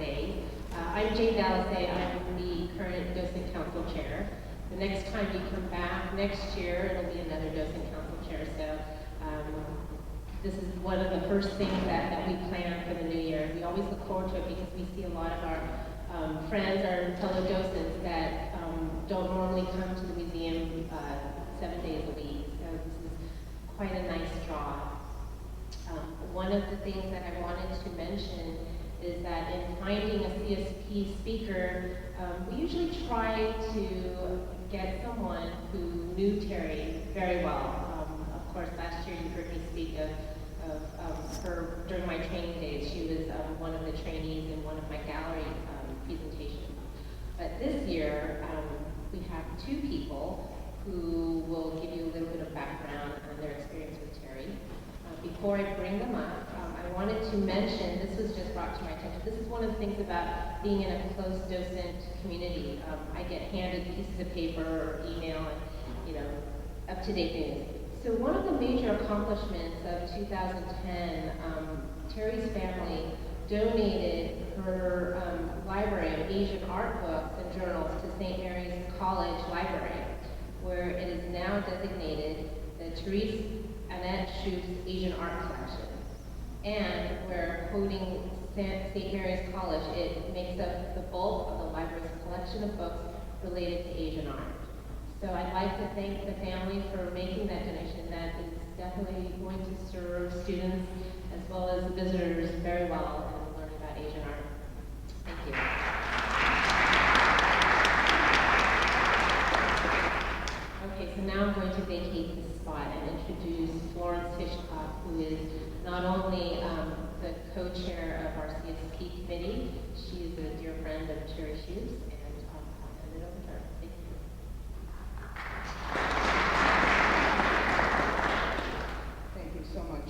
days. I'm Jane Dallasay. I'm the current Docent Council Chair. The next time you come back, next year, it'll be another Docent Council Chair. So this is one of the first things that we plan for the new year. We always look forward to it because we see a lot of our friends, our fellow docents that don't normally come to the museum 7 days a week. So this is quite a nice draw. One of the things that I wanted to mention is that in finding a CSP speaker, we usually try to get someone who knew Terry very well. Of course, last year you heard me speak of her during my training days. She was one of the trainees in one of my gallery presentations. But this year, we have two people who will give you a little bit of background on their experience with Terry. Before I bring them up, I wanted to mention, this was just brought to my attention, this is one of the things about being in a close docent community. I get handed pieces of paper or email and, up-to-date news. So one of the major accomplishments of 2010, Terry's family donated her library of Asian art books and journals to St. Mary's College Library, where it is now designated the Therese Schoofs Asian Art Collection. And where quoting St. Mary's College, it makes up the bulk of the library's collection of books related to Asian art. So I'd like to thank the family for making that donation. That is definitely going to serve students as well as visitors very well in learning about Asian art. Thank you. Okay, so now I'm going to vacate the spot and introduce Florence Fishcock, who is not only the co-chair of our CSP committee, she is a dear friend of Therese Schoofs, and I'll hand it over to her. Thank you. Thank you so much.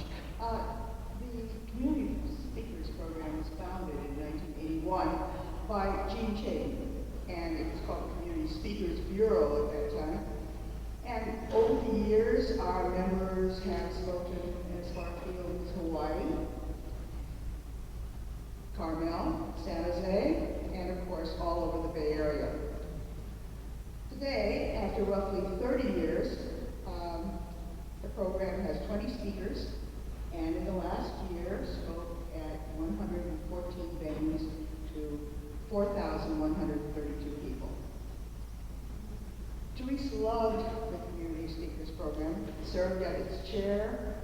The Community Speakers Program was founded in 1981 by Gene Chayton, and it was called the Community Speakers Bureau at that time. And over the years, our members have spoken as far afield as Hawaii, Carmel, San Jose, and of course all over the Bay Area. Today, after roughly 30 years, the program has 20 speakers, and in the last year spoke at 114 venues to 4,132 people. Therese loved the Community Speakers Program, served as its chair,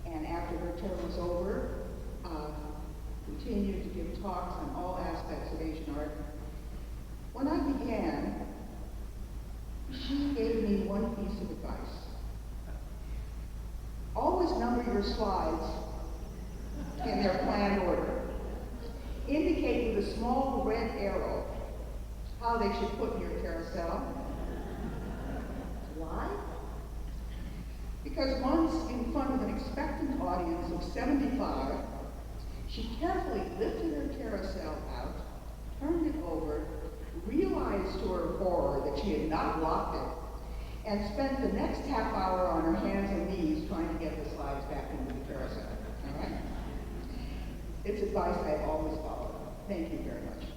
and after her term was over, continued to give talks on all aspects of Asian art. When I began, she gave me one piece of advice. Always number your slides in their planned order. Indicate with a small red arrow how they should put in your carousel. Why? Because once in front of an expectant audience of 75, she carefully lifted her carousel out, turned it over, realized to her horror that she had not locked it, and spent the next half hour on her hands and knees trying to get the slides back into the carousel. All right? It's advice I've always followed. Thank you very much.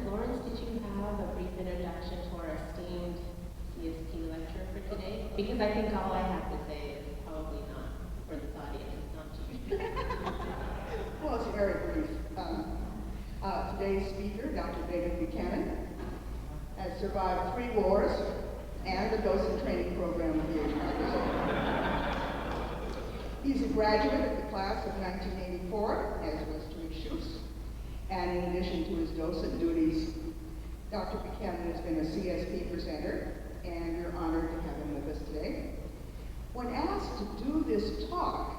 Florence, did you have a brief introduction to our esteemed CSP lecturer for today? Because I think all I have to say is probably not for this audience, not to you. Well, it's very brief. Today's speaker, Dr. Buchanan, has survived 3 wars and the docent training program of the Asian Art Museum. He's a graduate of the class of 1984, as was Therese Schoofs, and in addition to his docent duties, Dr. Buchanan has been a CSP presenter, and we're honored to have him with us today. When asked to do this talk,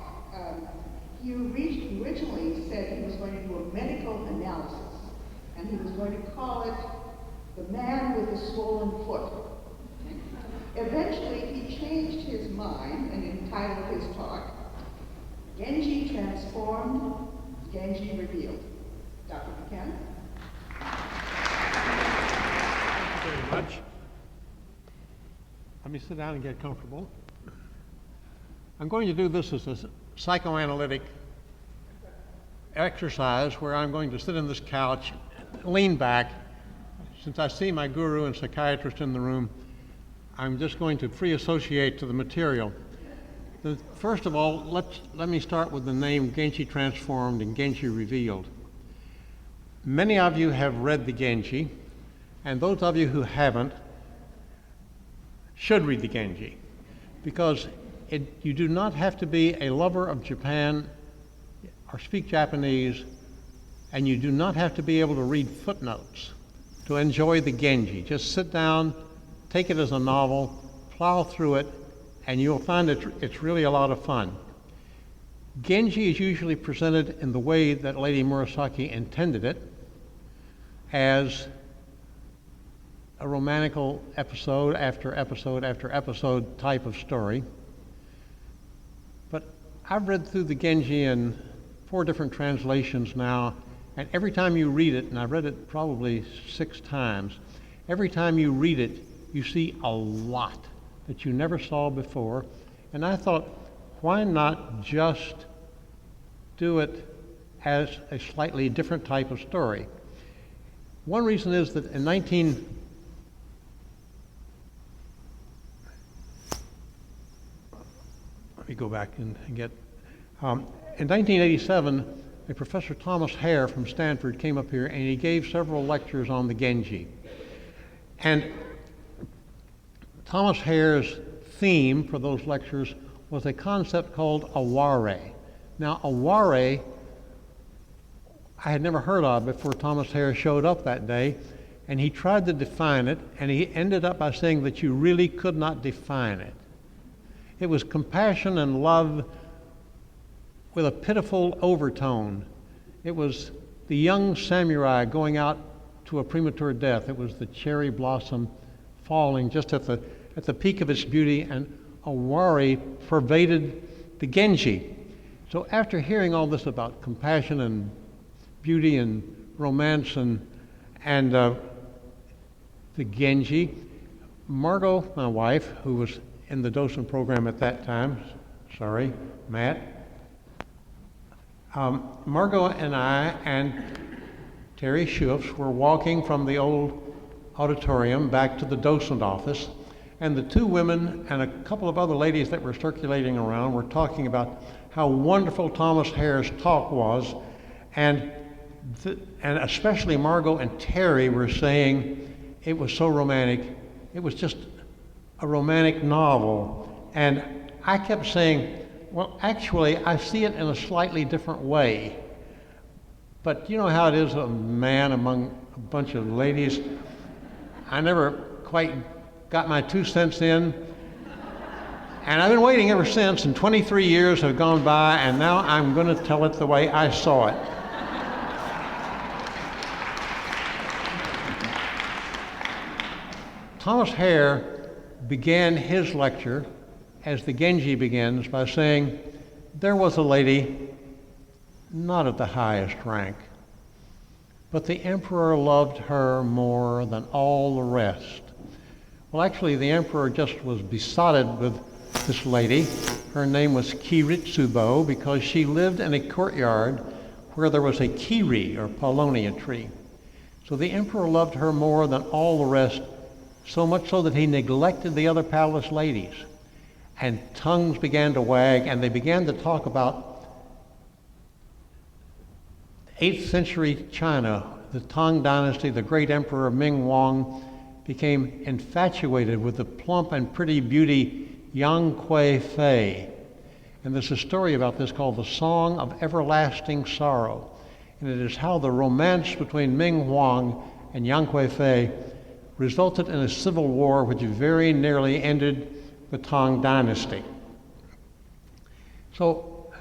he originally said he was going to do a medical analysis, and he was going to call it The Man with the Swollen Foot. Eventually, he changed his mind and entitled his talk, Genji Transformed, Genji Revealed. Dr. Buchanan? much. Let me sit down and get comfortable. I'm going to do this as a psychoanalytic exercise where I'm going to sit in this couch, lean back. Since I see my guru and psychiatrist in the room, I'm just going to free associate to the material. First of all, let me start with the name Genji Transformed and Genji Revealed. Many of you have read the Genji, and those of you who haven't should read the Genji, because you do not have to be a lover of Japan or speak Japanese, and you do not have to be able to read footnotes to enjoy the Genji. Just sit down, take it as a novel, plow through it, and you'll find it's really a lot of fun. Genji is usually presented in the way that Lady Murasaki intended it, as a romantical episode after episode after episode type of story. But I've read through the Genji in 4 different translations now, and every time you read it, and I've read it probably 6 times, every time you read it, you see a lot that you never saw before. And I thought, why not just do it as a slightly different type of story? One reason is that in let me go back and get, in 1987, a Professor Thomas Hare from Stanford came up here and he gave several lectures on the Genji. And Thomas Hare's theme for those lectures was a concept called aware. Now, aware, I had never heard of before Thomas Hare showed up that day, and he tried to define it, and he ended up by saying that you really could not define it. It was compassion and love with a pitiful overtone. It was the young samurai going out to a premature death. It was the cherry blossom falling just at the peak of its beauty, and aware pervaded the Genji. So after hearing all this about compassion and beauty and romance and the Genji, Margot, my wife, who was in the docent program at that time, sorry, Matt, Margot and I and Therese Schoofs were walking from the old auditorium back to the docent office, and the 2 women and a couple of other ladies that were circulating around were talking about how wonderful Thomas Hare's talk was, and especially Margot and Terry were saying it was so romantic. It was just a romantic novel. And I kept saying, well, actually, I see it in a slightly different way. But you know how it is, a man among a bunch of ladies. I never quite got my 2 cents in. And I've been waiting ever since, and 23 years have gone by, and now I'm going to tell it the way I saw it. Thomas Hare began his lecture, as the Genji begins, by saying, there was a lady not of the highest rank, but the emperor loved her more than all the rest. Well, actually, the emperor just was besotted with this lady. Her name was Kiritsubo because she lived in a courtyard where there was a kiri, or paulownia tree. So the emperor loved her more than all the rest, so much so that he neglected the other palace ladies. And tongues began to wag, and they began to talk about 8th century China. The Tang dynasty, the great emperor Ming Wang, became infatuated with the plump and pretty beauty Yang Kui Fei. And there's a story about this called The Song of Everlasting Sorrow. And it is how the romance between Ming Huang and Yang Kui Fei resulted in a civil war which very nearly ended the Tang dynasty. So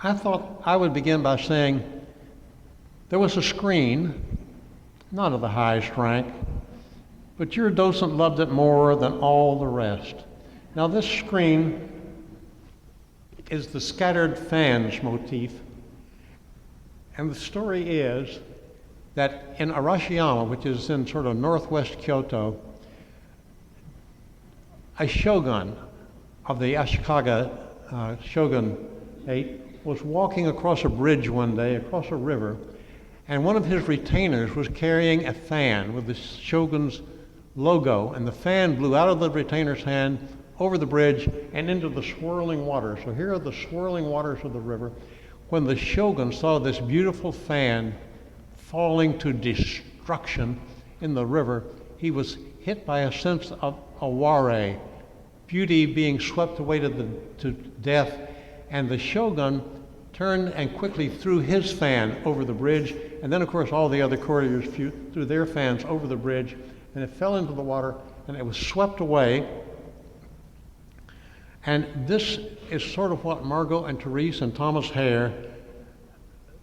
I thought I would begin by saying there was a screen, not of the highest rank, but your docent loved it more than all the rest. Now this screen is the scattered fans motif, and the story is that in Arashiyama, which is in sort of northwest Kyoto, a shogun of the Ashikaga shogunate was walking across a bridge one day, across a river, and one of his retainers was carrying a fan with the shogun's logo, and the fan blew out of the retainer's hand over the bridge and into the swirling waters. So here are the swirling waters of the river. When the shogun saw this beautiful fan falling to destruction in the river, he was hit by a sense of aware, beauty being swept away to death, and the shogun turned and quickly threw his fan over the bridge, and then of course all the other courtiers threw their fans over the bridge, and it fell into the water, and it was swept away. And this is sort of what Margot and Therese and Thomas Hare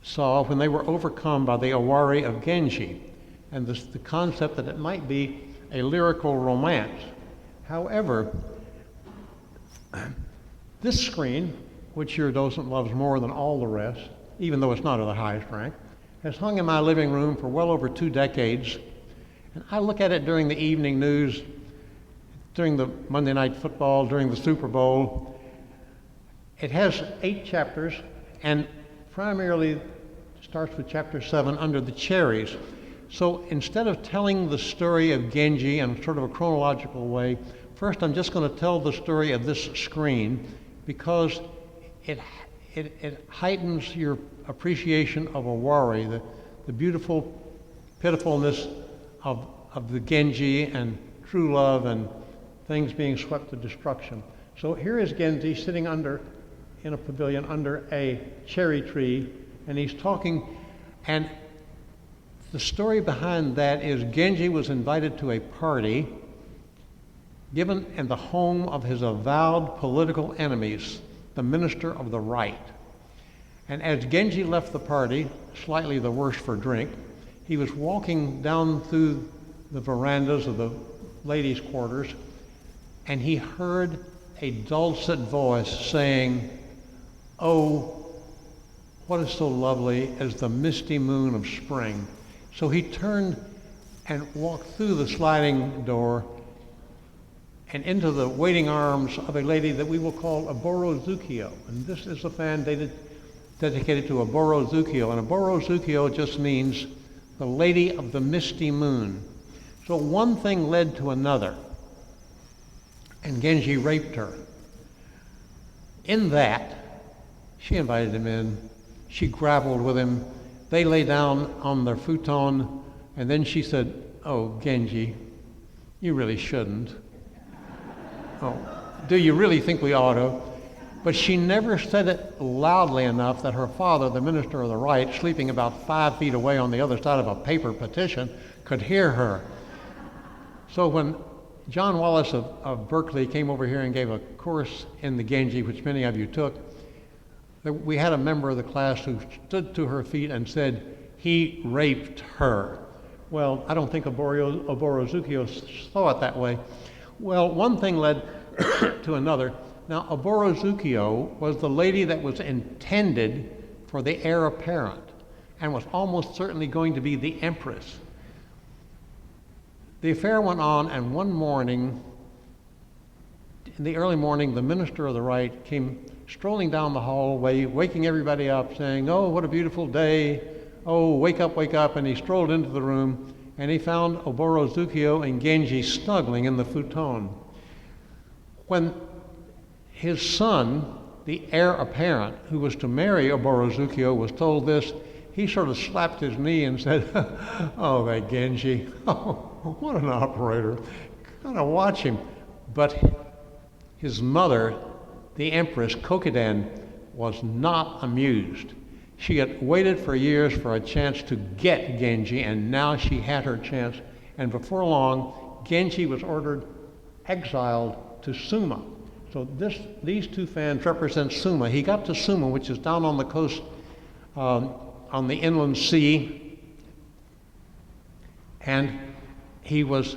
saw when they were overcome by the Awari of Genji, and the concept that it might be a lyrical romance. However, this screen, which your docent loves more than all the rest, even though it's not of the highest rank, has hung in my living room for well over 2 decades. And I look at it during the evening news, during the Monday Night Football, during the Super Bowl. It has 8 chapters, and primarily starts with chapter 7, Under the Cherries. So instead of telling the story of Genji in sort of a chronological way, first I'm just going to tell the story of this screen, because it heightens your appreciation of Awari, the beautiful pitifulness of the Genji and true love and things being swept to destruction. So here is Genji sitting in a pavilion under a cherry tree, and he's talking, and the story behind that is Genji was invited to a party given in the home of his avowed political enemies, the Minister of the Right. And as Genji left the party, slightly the worse for drink, he was walking down through the verandas of the ladies' quarters, and he heard a dulcet voice saying, "Oh, what is so lovely as the misty moon of spring." So he turned and walked through the sliding door and into the waiting arms of a lady that we will call a Borozukyo. And this is a fan dedicated to a Borozukyo. And a Borozukyo just means the lady of the misty moon. So one thing led to another, and Genji raped her. In that, she invited him in, she grappled with him, they lay down on their futon, and then she said, "Oh, Genji, you really shouldn't. Oh, do you really think we ought to?" But she never said it loudly enough that her father, the Minister of the Right, sleeping about 5 feet away on the other side of a paper petition, could hear her. So when John Wallace of Berkeley came over here and gave a course in the Genji, which many of you took, we had a member of the class who stood to her feet and said, "He raped her." Well, I don't think a Borozukyo saw it that way. Well, one thing led to another. Now, a Borozukyo was the lady that was intended for the heir apparent and was almost certainly going to be the empress. The affair went on, and one morning, in the early morning, the Minister of the Right came strolling down the hallway, waking everybody up, saying, "Oh, what a beautiful day. Oh, wake up, wake up." And he strolled into the room, and he found Oborozukyo and Genji snuggling in the futon. When his son, the heir apparent, who was to marry Oborozukyo, was told this, he sort of slapped his knee and said, "Oh, that Genji, oh, what an operator. Gotta watch him." But his mother, the Empress Kokiden, was not amused. She had waited for years for a chance to get Genji, and now she had her chance. And before long, Genji was ordered exiled to Suma. So these 2 fans represent Suma. He got to Suma, which is down on the coast, on the inland sea, and he was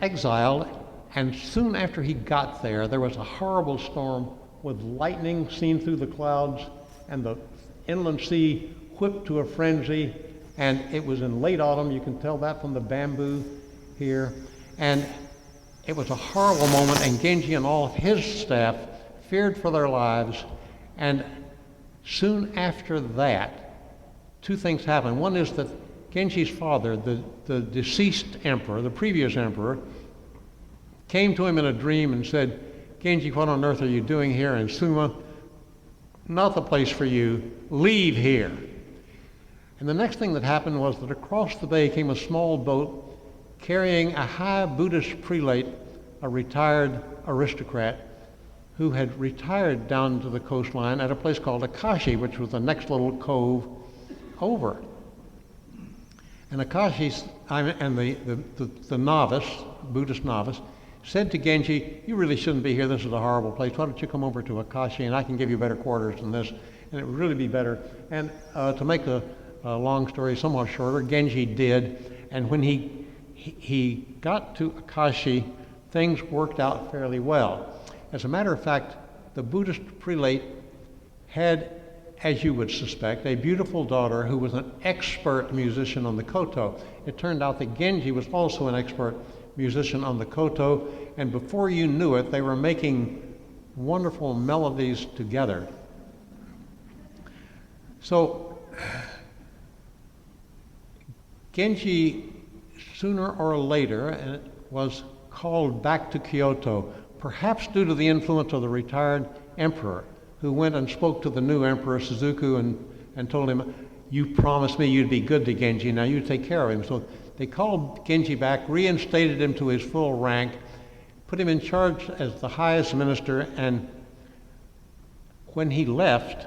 exiled. And soon after he got there, there was a horrible storm with lightning seen through the clouds, and the inland sea whipped to a frenzy, And it was in late autumn. You can tell that from the bamboo here. And it was a horrible moment, and Genji and all of his staff feared for their lives. And soon after that, two things happened. One is that Genji's father, the deceased emperor, the previous emperor, came to him in a dream and said, Genji, what on earth are you doing here in Suma? Not the place for you. Leave here. And the next thing that happened was that across the bay came a small boat carrying a high Buddhist prelate, a retired aristocrat, who had retired down to the coastline at a place called Akashi, which was the next little cove over. And Akashi, and the novice, Buddhist novice, said to Genji, you really shouldn't be here. This is a horrible place. Why don't you come over to Akashi and I can give you better quarters than this, and it would really be better. And to make the long story somewhat shorter, Genji did, and when he got to Akashi, things worked out fairly well. As a matter of fact, the Buddhist prelate had, as you would suspect, a beautiful daughter who was an expert musician on the koto. It turned out that Genji was also an expert musician on the koto, and before you knew it, they were making wonderful melodies together. So, Genji, sooner or later, was called back to Kyoto, perhaps due to the influence of the retired emperor, who went and spoke to the new emperor, Suzuku, and told him, you promised me you'd be good to Genji, now you take care of him. So they called Genji back, reinstated him to his full rank, put him in charge as the highest minister, and when he left,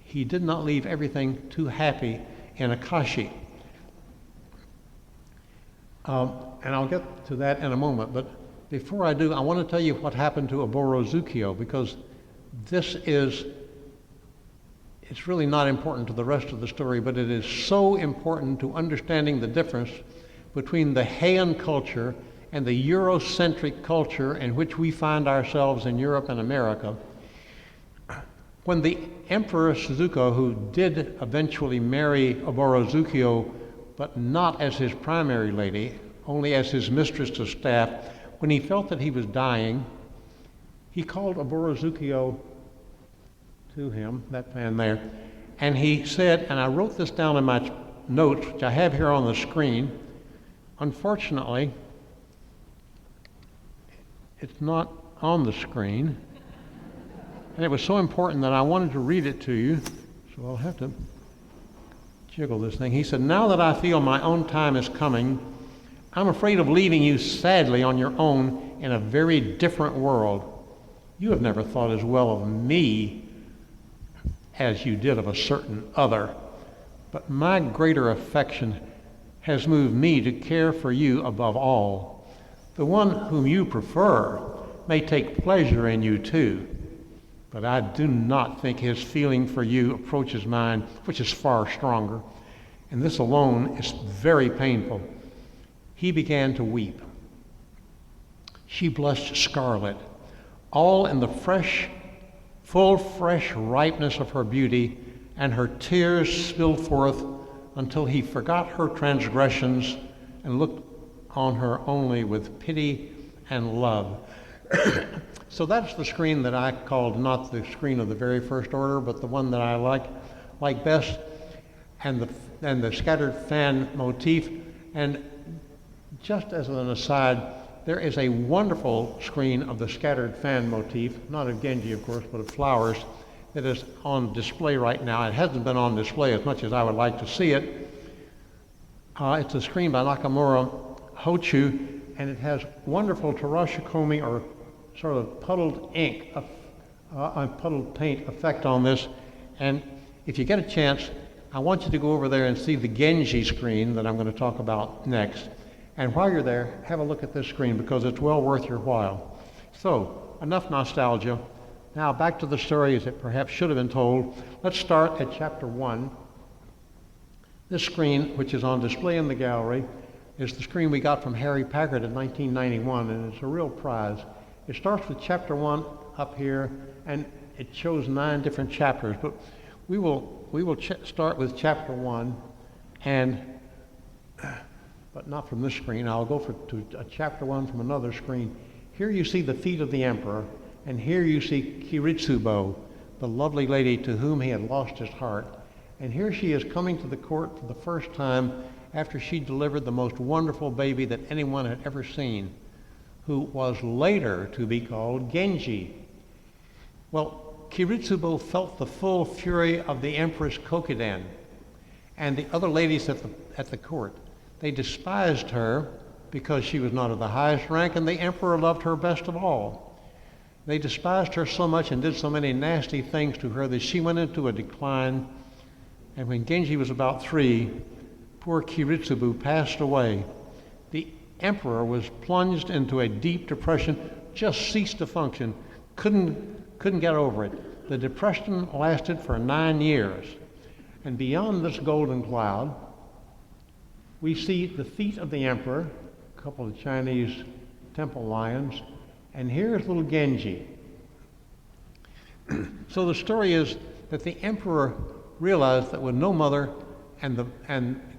he did not leave everything too happy in Akashi. And I'll get to that in a moment, but before I do, I want to tell you what happened to Oborozukyo, because it's really not important to the rest of the story, but it is so important to understanding the difference between the Heian culture and the Eurocentric culture in which we find ourselves in Europe and America. When the Emperor Suzuka, who did eventually marry Oborozukyo, but not as his primary lady, only as his mistress to staff, when he felt that he was dying, he called Oborozukyo to him, that man there, and he said, and I wrote this down in my notes, which I have here on the screen. Unfortunately, it's not on the screen, and it was so important that I wanted to read it to you, so I'll have to jiggle this thing. He said, now that I feel my own time is coming, I'm afraid of leaving you sadly on your own in a very different world. You have never thought as well of me as you did of a certain other, but my greater affection has moved me to care for you above all. The one whom you prefer may take pleasure in you too, but I do not think his feeling for you approaches mine, which is far stronger, and this alone is very painful. He began to weep. She blushed scarlet, all in the fresh ripeness of her beauty, and her tears spilled forth until he forgot her transgressions and looked on her only with pity and love. So that's the screen that I called not the screen of the very first order, but the one that I like best, and the scattered fan motif. And just as an aside, there is a wonderful screen of the scattered fan motif, not of Genji, of course, but of flowers, that is on display right now. It hasn't been on display as much as I would like to see it. It's a screen by Nakamura Hochu, and it has wonderful terashikomi, or sort of puddled ink, puddled paint effect on this. And if you get a chance, I want you to go over there and see the Genji screen that I'm going to talk about next. And while you're there, have a look at this screen, because it's well worth your while. So, enough nostalgia. Now back to the story as it perhaps should have been told. Let's start at chapter 1. This screen, which is on display in the gallery, is the screen we got from Harry Packard in 1991, and it's a real prize. It starts with chapter 1 up here, and it shows 9 different chapters, but we will start with chapter 1. And, but not from this screen. I'll go to chapter 1 from another screen. Here you see the feet of the emperor, and here you see Kiritsubo, the lovely lady to whom he had lost his heart. And here she is coming to the court for the first time after she delivered the most wonderful baby that anyone had ever seen, who was later to be called Genji. Well, Kiritsubo felt the full fury of the Empress Kokiden and the other ladies at the court. They despised her because she was not of the highest rank, and the emperor loved her best of all. They despised her so much and did so many nasty things to her that she went into a decline, and when Genji was about 3, poor Kiritsubo passed away. The emperor was plunged into a deep depression, just ceased to function, couldn't get over it. The depression lasted for 9 years. And beyond this golden cloud, we see the feet of the emperor, a couple of Chinese temple lions, and here's little Genji. So the story is that the emperor realized that with no mother and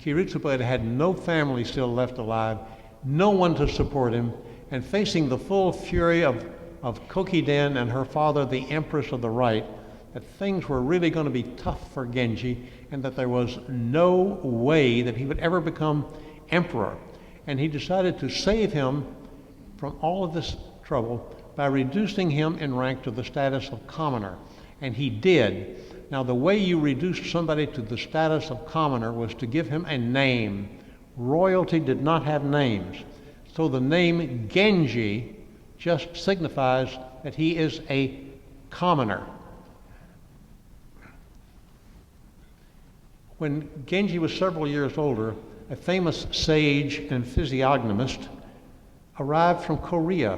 Kiritsubo had no family still left alive, no one to support him, and facing the full fury of Kokiden and her father, the Empress of the Right, that things were really going to be tough for Genji, and that there was no way that he would ever become emperor. And he decided to save him from all of this trouble by reducing him in rank to the status of commoner. And he did. Now, the way you reduced somebody to the status of commoner was to give him a name. Royalty did not have names. So the name Genji just signifies that he is a commoner. When Genji was several years older, a famous sage and physiognomist arrived from Korea,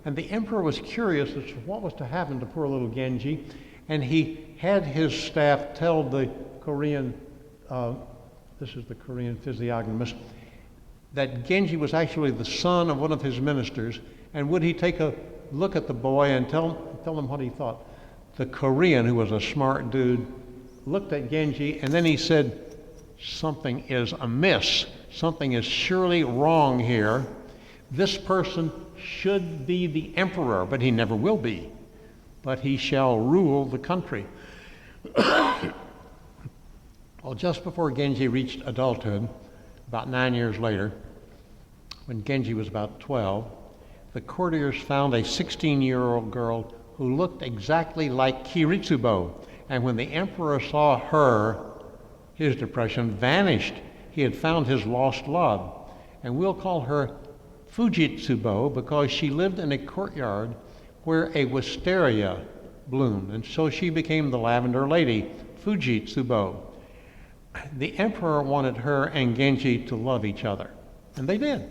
and the emperor was curious as to what was to happen to poor little Genji, and he had his staff tell the Korean, this is the Korean physiognomist, that Genji was actually the son of one of his ministers, and would he take a look at the boy and tell him what he thought. The Korean, who was a smart dude, looked at Genji, and then he said, "Something is amiss. Something is surely wrong here. This person should be the emperor, but he never will be. But he shall rule the country." Well, just before Genji reached adulthood, about 9 years later, when Genji was about 12, the courtiers found a 16-year-old girl who looked exactly like Kiritsubo. And when the emperor saw her, his depression vanished. He had found his lost love. And we'll call her Fujitsubo because she lived in a courtyard where a wisteria bloomed. And so she became the Lavender Lady, Fujitsubo. The emperor wanted her and Genji to love each other. And they did.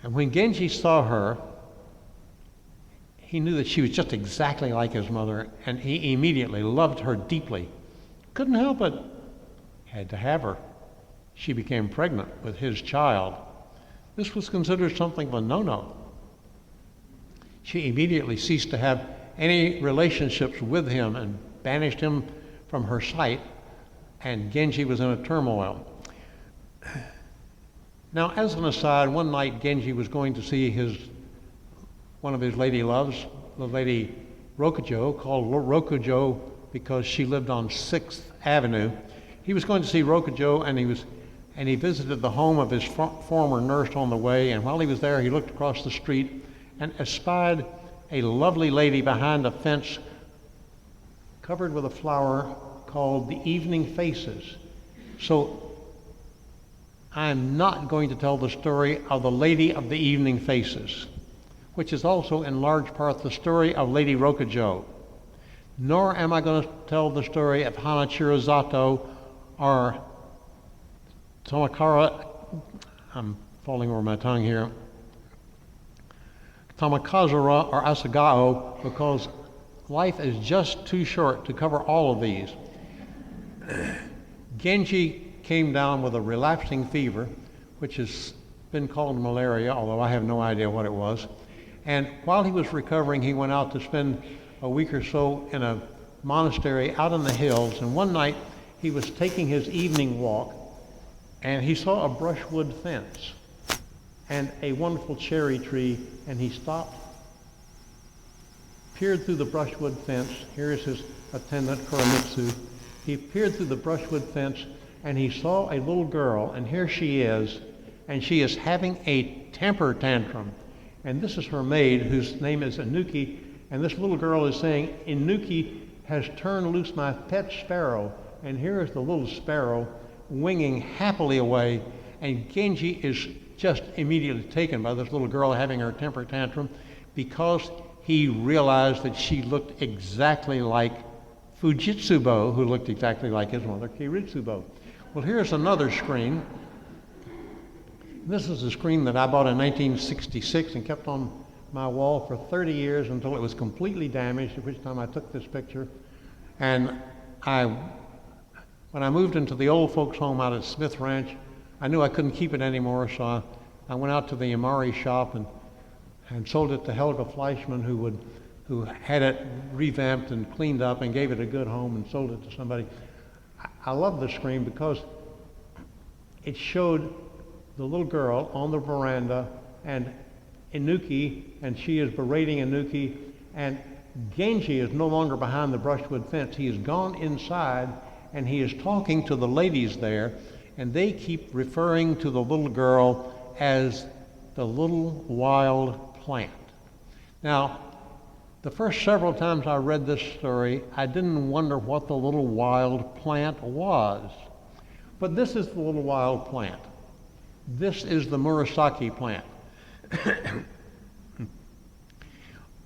And when Genji saw her, he knew that she was just exactly like his mother, and he immediately loved her deeply. Couldn't help it. Had to have her. She became pregnant with his child. This was considered something of a no-no. She immediately ceased to have any relationships with him and banished him from her sight, and Genji was in a turmoil. Now, as an aside, one night Genji was going to see one of his lady loves, the lady Rokujo, called Rokujo because she lived on 6th Avenue. He was going to see Rokujo, and he visited the home of his former nurse on the way, and while he was there, he looked across the street and espied a lovely lady behind a fence covered with a flower called the Evening Faces. So I'm not going to tell the story of the Lady of the Evening Faces, which is also in large part the story of Lady Rokujo. Nor am I going to tell the story of Hanachiro Zato or Tomakara, I'm falling over my tongue here, Tamakazura or Asagao, because life is just too short to cover all of these. Genji came down with a relapsing fever, which has been called malaria, although I have no idea what it was. And while he was recovering, he went out to spend a week or so in a monastery out in the hills. And one night, he was taking his evening walk, and he saw a brushwood fence and a wonderful cherry tree, and he stopped, peered through the brushwood fence. Here is his attendant, Kuramitsu. He peered through the brushwood fence, and he saw a little girl, and here she is, and she is having a temper tantrum. And this is her maid, whose name is Inuki, and this little girl is saying, Inuki has turned loose my pet sparrow. And here is the little sparrow winging happily away, and Genji is just immediately taken by this little girl having her temper tantrum because he realized that she looked exactly like Fujitsubo, who looked exactly like his mother, Kiritsubo. Well, here's another screen. This is a screen that I bought in 1966 and kept on my wall for 30 years until it was completely damaged, at which time I took this picture. And when I moved into the old folks' home out at Smith Ranch, I knew I couldn't keep it anymore, so I went out to the Amari shop and sold it to Helga Fleischman, who had it revamped and cleaned up and gave it a good home and sold it to somebody. I love the screen because it showed the little girl on the veranda and Inuki, and she is berating Inuki, and Genji is no longer behind the brushwood fence. He has gone inside, and he is talking to the ladies there, and they keep referring to the little girl as the little wild plant. Now, the first several times I read this story, I didn't wonder what the little wild plant was. But this is the little wild plant. This is the Murasaki plant.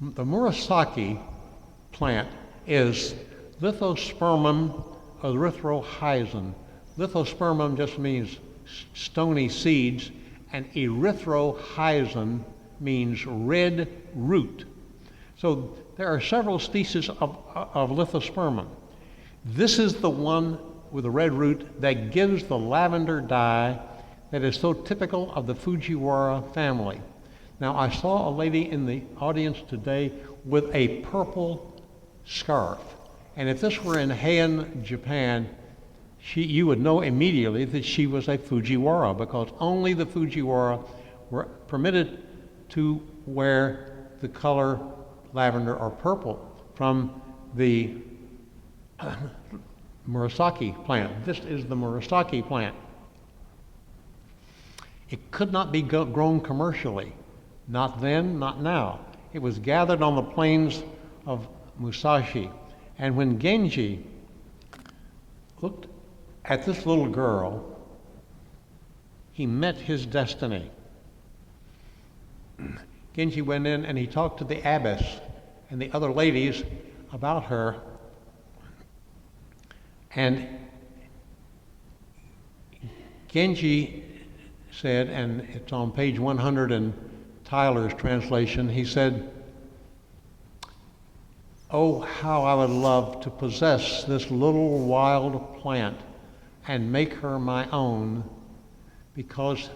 The Murasaki plant is Lithospermum erythrohyzon. Lithospermum just means stony seeds, and erythrohyzon means red root. So there are several species of Lithospermum. This is the one with the red root that gives the lavender dye that is so typical of the Fujiwara family. Now, I saw a lady in the audience today with a purple scarf. And if this were in Heian, Japan, you would know immediately that she was a Fujiwara, because only the Fujiwara were permitted to wear the color lavender or purple from the Murasaki plant. This is the Murasaki plant. It could not be grown commercially. Not then, not now. It was gathered on the plains of Musashi. And when Genji looked at this little girl, he met his destiny. Genji went in and he talked to the abbess and the other ladies about her. And Genji said, and it's on page 100 in Tyler's translation, he said, "Oh, how I would love to possess this little wild plant and make her my own," because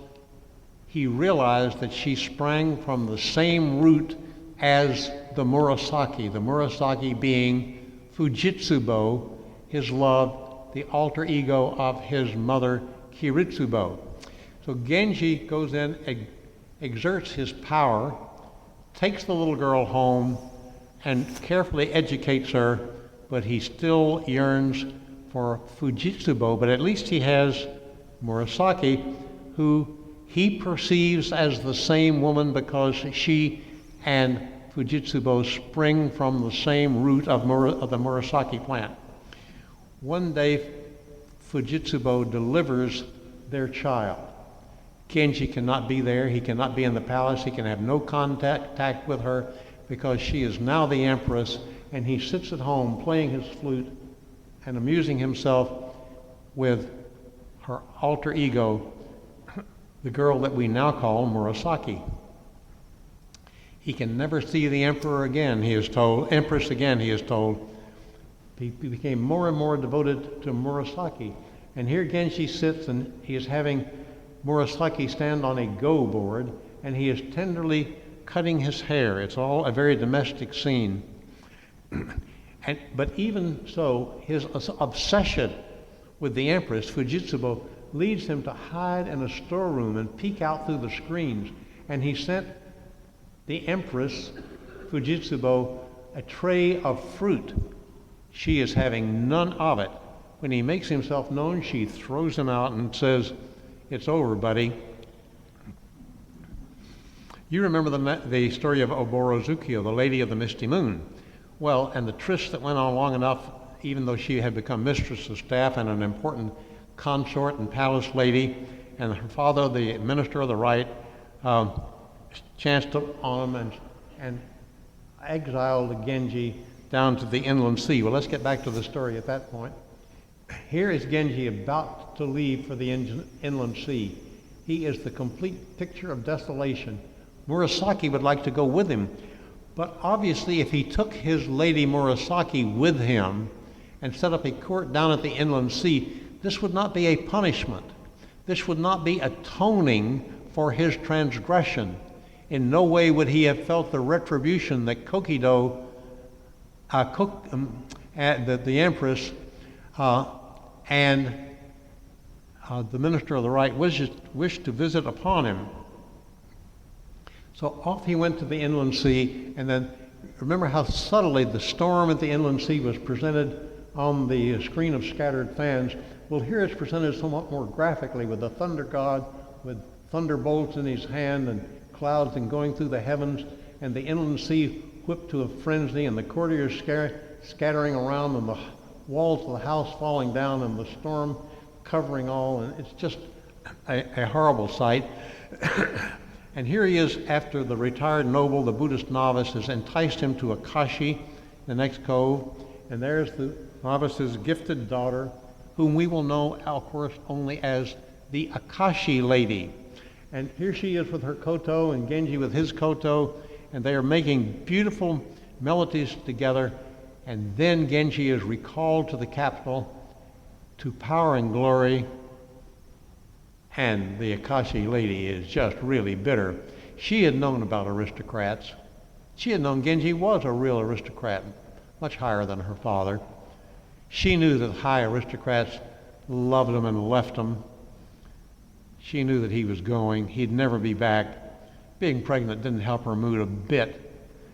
he realized that she sprang from the same root as the Murasaki being Fujitsubo, his love, the alter ego of his mother, Kiritsubo. So Genji goes in, exerts his power, takes the little girl home, and carefully educates her, but he still yearns for Fujitsubo. But at least he has Murasaki, who he perceives as the same woman because she and Fujitsubo spring from the same root of the Murasaki plant. One day, Fujitsubo delivers their child. Genji cannot be there. He cannot be in the palace. He can have no contact with her because she is now the empress, and he sits at home playing his flute and amusing himself with her alter ego, the girl that we now call Murasaki. He can never see the emperor again, he is told, empress again, he is told. He became more and more devoted to Murasaki. And here Genji sits, and he is having Murasaki stand on a go board, and he is tenderly cutting his hair. It's all a very domestic scene. But even so, his obsession with the Empress, Fujitsubo leads him to hide in a storeroom and peek out through the screens. And he sent the Empress, Fujitsubo, a tray of fruit. She is having none of it. When he makes himself known, she throws him out and says, "It's over, buddy." You remember the story of Oborozuki, the Lady of the Misty Moon. Well, and the tryst that went on long enough, even though she had become mistress of staff and an important consort and palace lady, and her father, the minister of the right, chanced on him and exiled Genji down to the inland sea. Well, let's get back to the story at that point. Here is Genji about to leave for the inland sea. He is the complete picture of desolation. Murasaki would like to go with him, but obviously if he took his lady Murasaki with him and set up a court down at the inland sea, this would not be a punishment. This would not be atoning for his transgression. In no way would he have felt the retribution that Kokido, the Empress, and the minister of the right wished to visit upon him. So off he went to the inland sea, and then remember how subtly the storm at the inland sea was presented on the screen of scattered fans. Well, here it's presented somewhat more graphically with the thunder god with thunderbolts in his hand and clouds and going through the heavens, and the inland sea whipped to a frenzy, and the courtiers scattering around, and the walls of the house falling down, and the storm covering all, and it's just a horrible sight. And here he is after the retired noble, the Buddhist novice, has enticed him to Akashi, the next cove, and there's the novice's gifted daughter, whom we will know, of course, only as the Akashi lady. And here she is with her koto and Genji with his koto, and they are making beautiful melodies together. And then Genji is recalled to the capital to power and glory, and the Akashi lady is just really bitter. She had known about aristocrats. She had known Genji was a real aristocrat, much higher than her father. She knew that high aristocrats loved him and left him. She knew that he was going. He'd never be back. Being pregnant didn't help her mood a bit.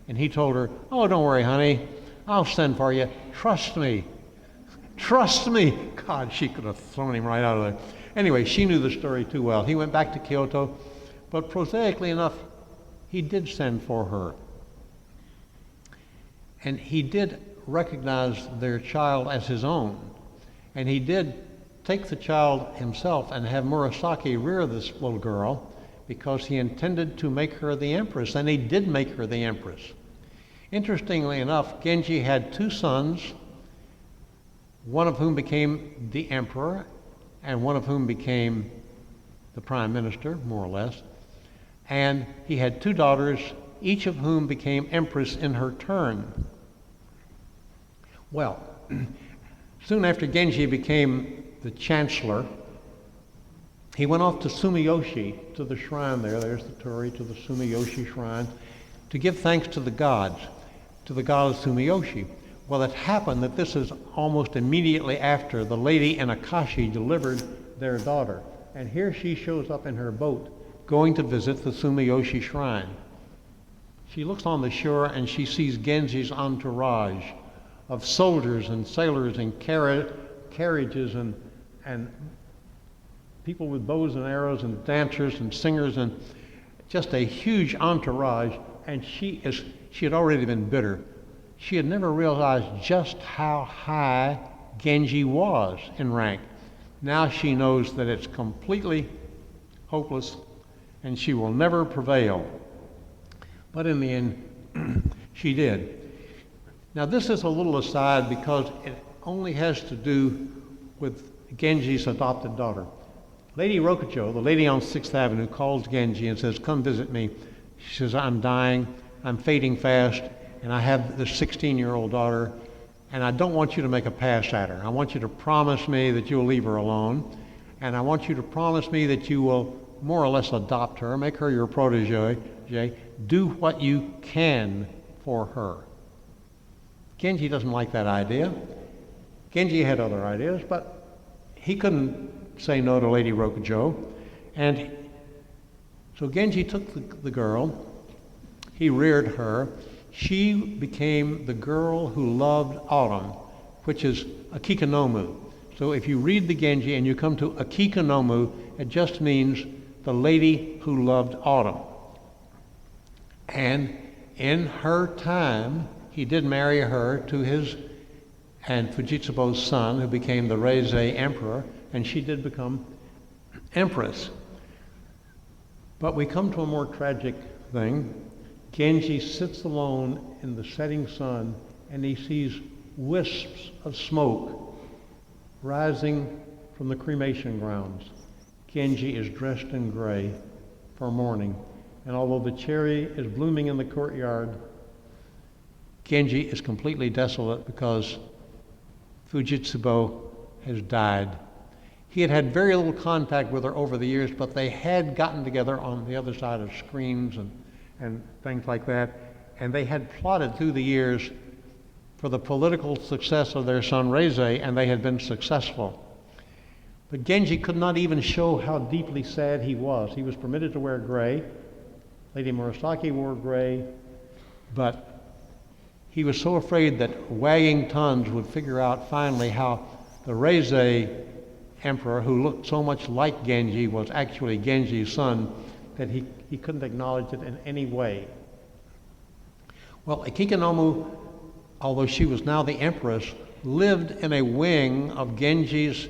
And he told her, "Oh, don't worry, honey. I'll send for you. Trust me. Trust me." God, she could have thrown him right out of there. Anyway, she knew the story too well. He went back to Kyoto, but prosaically enough, he did send for her. And he did recognize their child as his own. And he did take the child himself and have Murasaki rear this little girl because he intended to make her the empress, and he did make her the empress. Interestingly enough, Genji had two sons, one of whom became the emperor and one of whom became the prime minister, more or less. And he had two daughters, each of whom became empress in her turn. Well, soon after Genji became the chancellor, he went off to Sumiyoshi, to the shrine there. There's the torii, to the Sumiyoshi shrine, to give thanks to the gods, to the god of Sumiyoshi. Well, it happened that this is almost immediately after the lady in Akashi delivered their daughter. And here she shows up in her boat, going to visit the Sumiyoshi shrine. She looks on the shore and she sees Genji's entourage of soldiers and sailors and carriages and people with bows and arrows and dancers and singers and just a huge entourage. And she had already been bitter. She had never realized just how high Genji was in rank. Now she knows that it's completely hopeless and she will never prevail. But in the end, she did. Now this is a little aside because it only has to do with Genji's adopted daughter. Lady Rokucho, the lady on 6th Avenue, calls Genji and says, "Come visit me." She says, "I'm dying, I'm fading fast, and I have this 16-year-old daughter, and I don't want you to make a pass at her. I want you to promise me that you'll leave her alone, and I want you to promise me that you will more or less adopt her, make her your protege, do what you can for her." Genji doesn't like that idea. Genji had other ideas, but he couldn't say no to Lady Rokujo, and so Genji took the girl, he reared her, she became the girl who loved autumn, which is Akikonomu. So if you read the Genji and you come to Akikonomu, it just means the lady who loved autumn. And in her time, he did marry her to his and Fujitsubo's son, who became the Reizei emperor, and she did become empress. But we come to a more tragic thing. Genji sits alone in the setting sun, and he sees wisps of smoke rising from the cremation grounds. Genji is dressed in gray for mourning, and although the cherry is blooming in the courtyard, Genji is completely desolate because Fujitsubo has died. He had had very little contact with her over the years, but they had gotten together on the other side of screens and things like that, and they had plotted through the years for the political success of their son Reizei, and they had been successful. But Genji could not even show how deeply sad he was. He was permitted to wear gray. Lady Murasaki wore gray, but he was so afraid that wagging tongues would figure out finally how the Reizei emperor, who looked so much like Genji, was actually Genji's son, that he couldn't acknowledge it in any way. Well, Akikonomu, although she was now the empress, lived in a wing of Genji's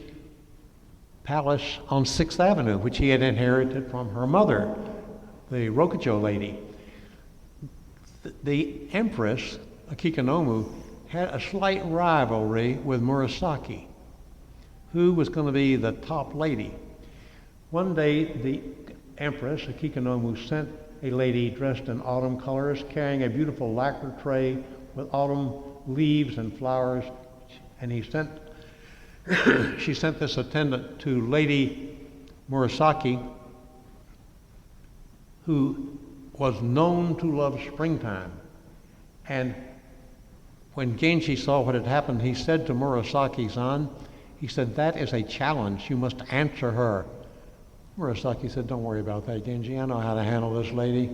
palace on 6th Avenue, which he had inherited from her mother, the Rokujo lady. The empress, Akikonomu, had a slight rivalry with Murasaki, who was going to be the top lady. One day, the empress, Akikonomu, sent a lady dressed in autumn colors, carrying a beautiful lacquer tray with autumn leaves and flowers, and she sent this attendant to Lady Murasaki, who was known to love springtime. And when Genji saw what had happened, he said to Murasaki-san, he said, "That is a challenge. You must answer her." Murasaki said, "Don't worry about that, Genji. I know how to handle this lady.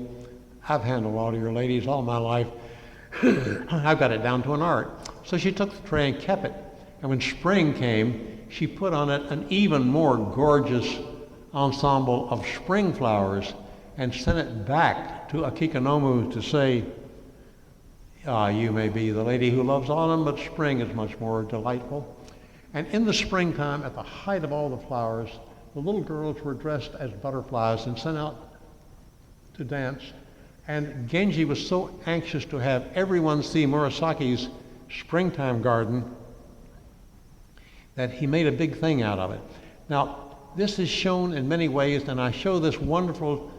I've handled all of your ladies all my life. I've got it down to an art." So she took the tray and kept it. And when spring came, she put on it an even more gorgeous ensemble of spring flowers and sent it back to Akikonomu to say, "You may be the lady who loves autumn, but spring is much more delightful." And in the springtime, at the height of all the flowers, the little girls were dressed as butterflies and sent out to dance. And Genji was so anxious to have everyone see Murasaki's springtime garden that he made a big thing out of it. Now, this is shown in many ways, and I show this wonderful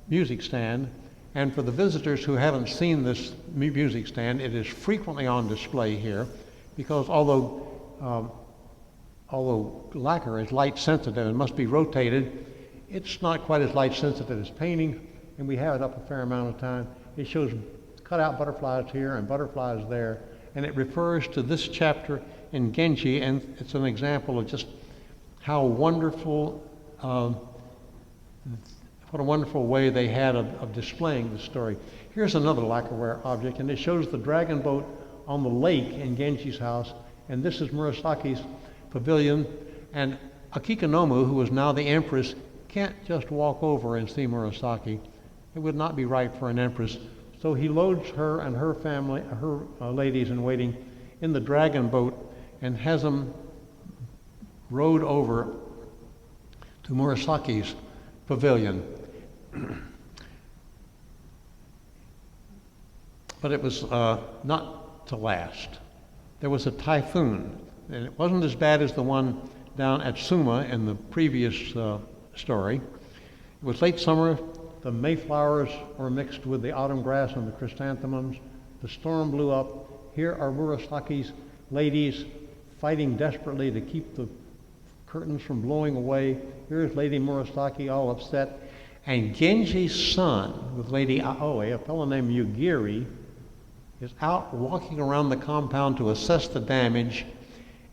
music stand. And for the visitors who haven't seen this music stand, it is frequently on display here, because although lacquer is light sensitive and must be rotated, it's not quite as light sensitive as painting, and we have it up a fair amount of time. It shows cut out butterflies here and butterflies there, and it refers to this chapter in Genji, and it's an example of just how wonderful, what a wonderful way they had of displaying the story. Here's another lacquerware object, and it shows the dragon boat on the lake in Genji's house, and this is Murasaki's pavilion, and Akikonomu, who is now the empress, can't just walk over and see Murasaki. It would not be right for an empress. So he loads her and her family, her ladies in waiting, in the dragon boat and has them rowed over to Murasaki's pavilion. But it was not to last. There was a typhoon, and it wasn't as bad as the one down at Suma in the previous story. It was late summer. The mayflowers were mixed with the autumn grass and the chrysanthemums. The storm blew up. Here are Murasaki's ladies fighting desperately to keep the curtains from blowing away. Here's Lady Murasaki all upset. And Genji's son, with Lady Aoi, a fellow named Yugiri, is out walking around the compound to assess the damage.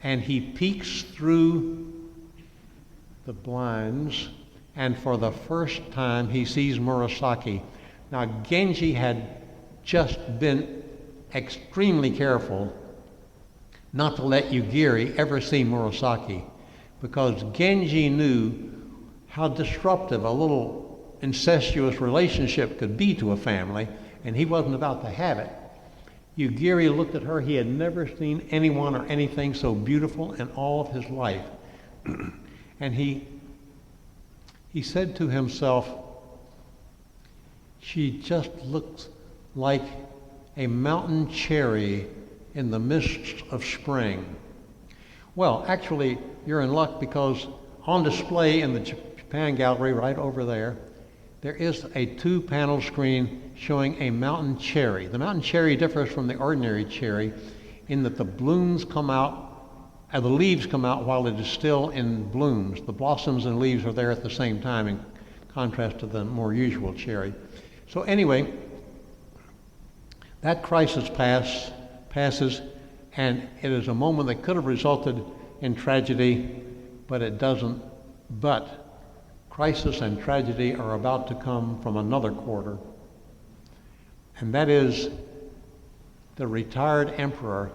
and he peeks through the blinds, and for the first time he sees Murasaki. Now Genji had just been extremely careful not to let Yugiri ever see Murasaki, because Genji knew how disruptive a little incestuous relationship could be to a family, and he wasn't about to have it. Yugiri looked at her. He had never seen anyone or anything so beautiful in all of his life. And he said to himself, she just looks like a mountain cherry in the mists of spring. Well, actually, you're in luck, because on display in the Japan Gallery right over there, there is a 2-panel screen showing a mountain cherry. The mountain cherry differs from the ordinary cherry in that the blooms come out, the leaves come out while it is still in blooms. The blossoms and leaves are there at the same time, in contrast to the more usual cherry. So anyway, that crisis passes, and it is a moment that could have resulted in tragedy, but it doesn't. But crisis and tragedy are about to come from another quarter, and that is the retired emperor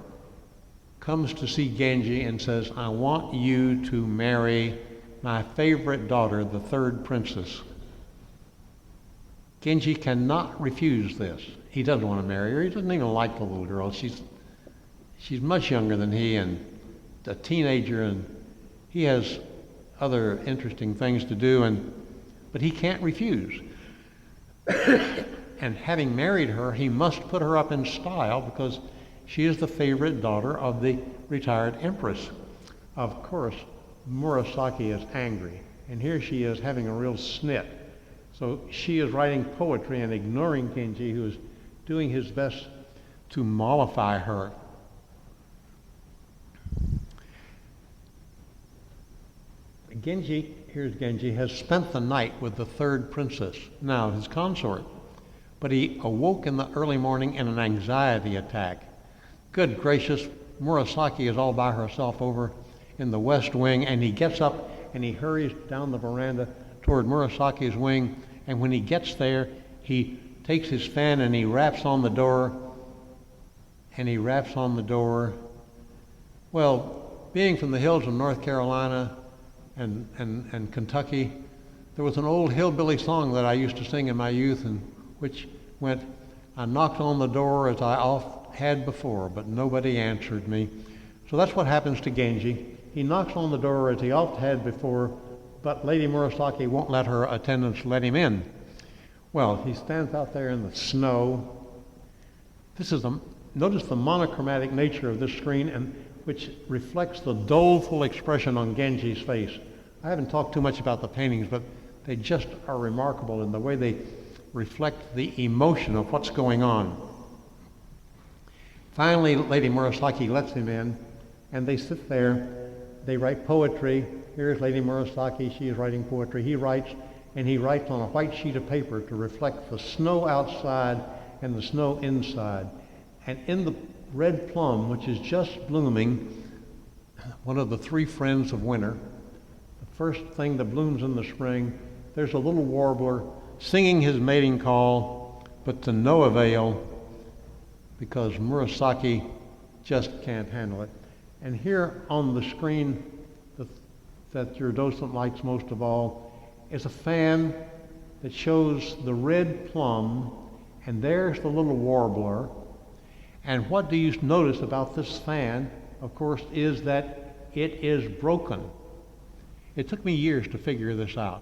comes to see Genji and says, I want you to marry my favorite daughter, the third princess. Genji cannot refuse this. He doesn't want to marry her. He doesn't even like the little girl. She's much younger than he, and a teenager, and he has other interesting things to do, but he can't refuse. And having married her, he must put her up in style, because she is the favorite daughter of the retired empress. Of course, Murasaki is angry, and here she is having a real snit. So she is writing poetry and ignoring Genji, who is doing his best to mollify her. Here's Genji, has spent the night with the third princess, now his consort, but he awoke in the early morning in an anxiety attack. Good gracious, Murasaki is all by herself over in the west wing, and he gets up and he hurries down the veranda toward Murasaki's wing, and when he gets there, he takes his fan and he raps on the door, Well, being from the hills of North Carolina and Kentucky, there was an old hillbilly song that I used to sing in my youth, and which went, I knocked on the door as I oft had before, but nobody answered me. So that's what happens to Genji. He knocks on the door as he oft had before, but Lady Murasaki won't let her attendants let him in. Well, he stands out there in the snow. Notice the monochromatic nature of this screen, and which reflects the doleful expression on Genji's face. I haven't talked too much about the paintings, but they just are remarkable in the way they reflect the emotion of what's going on. Finally, Lady Murasaki lets him in, and they sit there. They write poetry. Here's Lady Murasaki. She is writing poetry. He writes, and he writes on a white sheet of paper to reflect the snow outside and the snow inside. And in the red plum, which is just blooming, one of the three friends of winter, the first thing that blooms in the spring, there's a little warbler singing his mating call, but to no avail, because Murasaki just can't handle it. And here on the screen that your docent likes most of all is a fan that shows the red plum, and there's the little warbler. And what do you notice about this fan, of course, is that it is broken. It took me years to figure this out.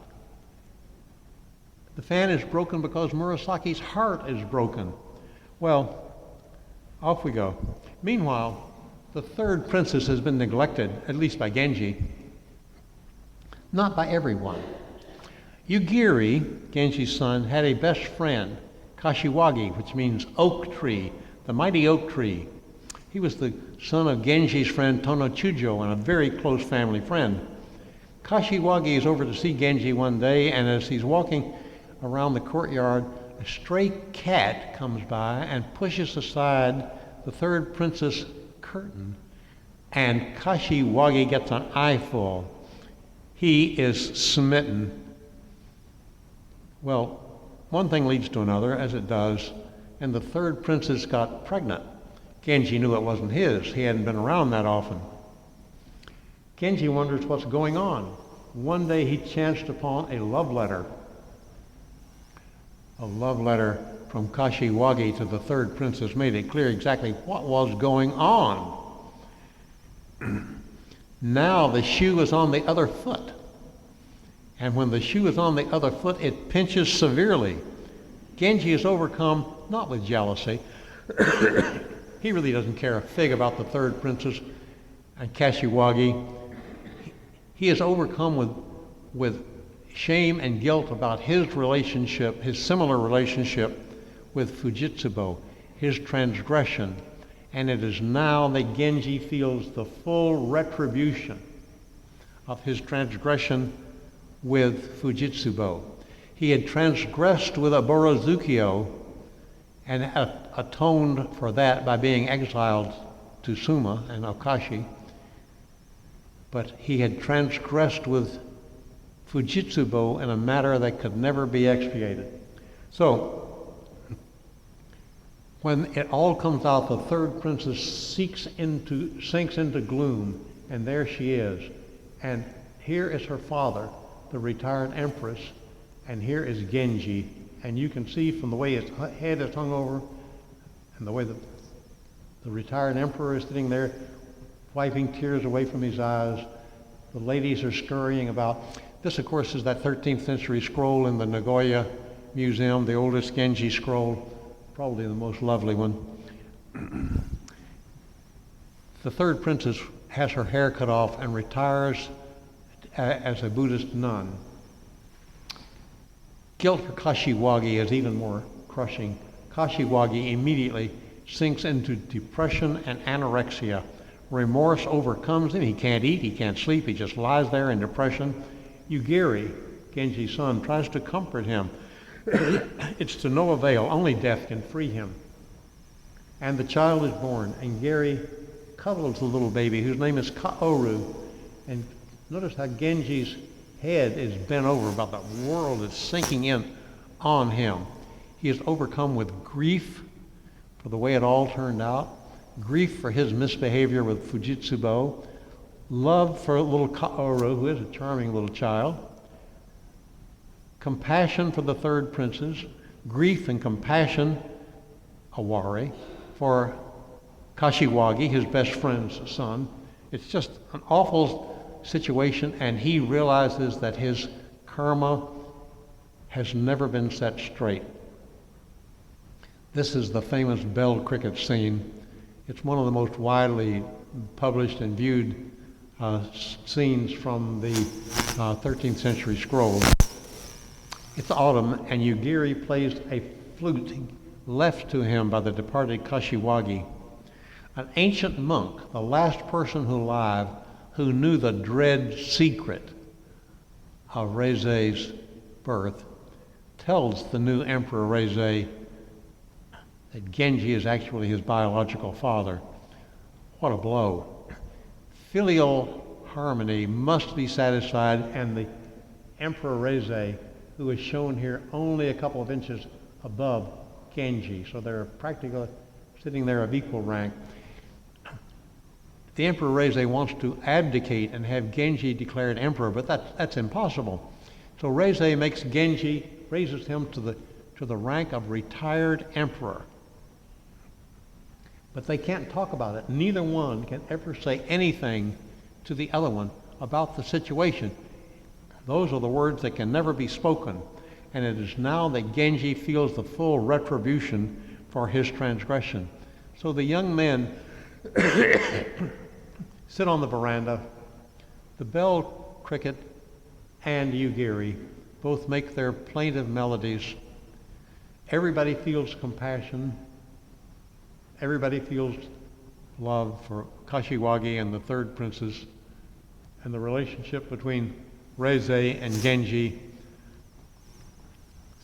The fan is broken because Murasaki's heart is broken. Well, off we go. Meanwhile, the third princess has been neglected, at least by Genji. Not by everyone. Yugiri, Genji's son, had a best friend, Kashiwagi, which means oak tree, the mighty oak tree. He was the son of Genji's friend Tono Chujo, and a very close family friend. Kashiwagi is over to see Genji one day, and as he's walking around the courtyard, a stray cat comes by and pushes aside the third princess curtain and Kashiwagi gets an eyeful. He is smitten. Well, one thing leads to another, as it does, and the third princess got pregnant. Genji knew it wasn't his. He hadn't been around that often. Genji wonders what's going on. One day he chanced upon a love letter from Kashiwagi to the third princess, made it clear exactly what was going on. Now the shoe is on the other foot. And when the shoe is on the other foot, it pinches severely. Genji is overcome, not with jealousy. He really doesn't care a fig about the third princess and Kashiwagi. He is overcome with shame and guilt about his relationship, his similar relationship with Fujitsubo, his transgression. And it is now that Genji feels the full retribution of his transgression with Fujitsubo. He had transgressed with a Borozukyo and atoned for that by being exiled to Suma and Okashi. But he had transgressed with Fujitsubo in a matter that could never be expiated. So, when it all comes out, the third princess sinks into gloom, and there she is. And here is her father, the retired empress, and here is Genji. And you can see from the way his head is hung over, and the way that the retired emperor is sitting there, wiping tears away from his eyes. The ladies are scurrying about. This, of course, is that 13th century scroll in the Nagoya Museum, the oldest Genji scroll, probably the most lovely one. The third princess has her hair cut off and retires as a Buddhist nun. Guilt for Kashiwagi is even more crushing. Kashiwagi immediately sinks into depression and anorexia. Remorse overcomes him. He can't eat, he can't sleep, he just lies there in depression. Yugiri, Genji's son, tries to comfort him. It's to no avail. Only death can free him. And the child is born, and Gary cuddles the little baby, whose name is Kaoru. And notice how Genji's head is bent over, about the world is sinking in on him. He is overcome with grief for the way it all turned out, grief for his misbehavior with Fujitsubo, love for little Kaoru, who is a charming little child, compassion for the third princess, grief and compassion, Awari, for Kashiwagi, his best friend's son. It's just an awful situation, and he realizes that his karma has never been set straight. This is the famous bell cricket scene. It's one of the most widely published and viewed scenes from the 13th century scroll. It's autumn, and Yugiri plays a flute left to him by the departed Kashiwagi. An ancient monk, the last person alive who knew the dread secret of Reise's birth, tells the new Emperor Reise that Genji is actually his biological father. What a blow. Filial harmony must be satisfied, and the Emperor Reise, who is shown here only a couple of inches above Genji, so they're practically sitting there of equal rank. The Emperor Reise wants to abdicate and have Genji declared emperor, but that's impossible. So Reise makes Genji, raises him to the rank of retired emperor. But they can't talk about it. Neither one can ever say anything to the other one about the situation. Those are the words that can never be spoken. And it is now that Genji feels the full retribution for his transgression. So the young men sit on the veranda. The bell cricket and Yugiri both make their plaintive melodies. Everybody feels compassion. Everybody feels love for Kashiwagi and the third princess, and the relationship between Reise and Genji.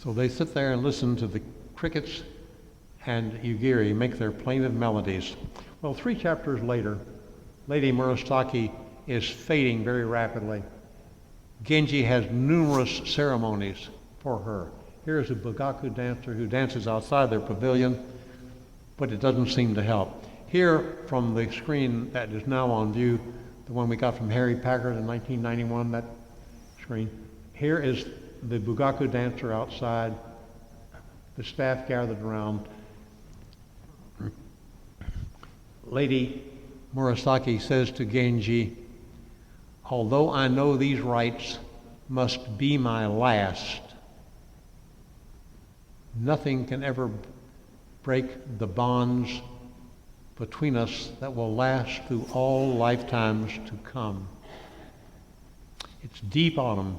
So they sit there and listen to the crickets and Yugiri make their plaintive melodies. Well, 3 chapters later, Lady Murasaki is fading very rapidly. Genji has numerous ceremonies for her. Here is a bugaku dancer who dances outside their pavilion, but it doesn't seem to help. Here, from the screen that is now on view, the one we got from Harry Packard in 1991, that screen, here is the bugaku dancer outside, the staff gathered around. Lady Murasaki says to Genji, although I know these rites must be my last, nothing can ever break the bonds between us that will last through all lifetimes to come. It's deep autumn.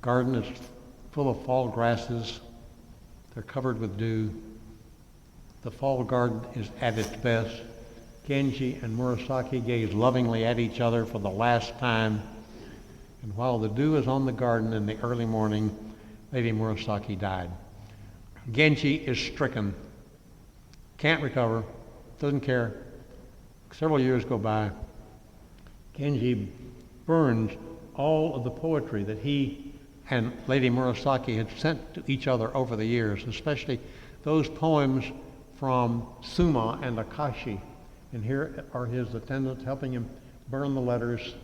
Garden is full of fall grasses. They're covered with dew. The fall garden is at its best. Genji and Murasaki gaze lovingly at each other for the last time. And while the dew is on the garden in the early morning, Lady Murasaki died. Genji is stricken. Can't recover. Doesn't care. Several years go by. Genji burns all of the poetry that he and Lady Murasaki had sent to each other over the years, especially those poems from Suma and Akashi. And here are his attendants helping him burn the letters.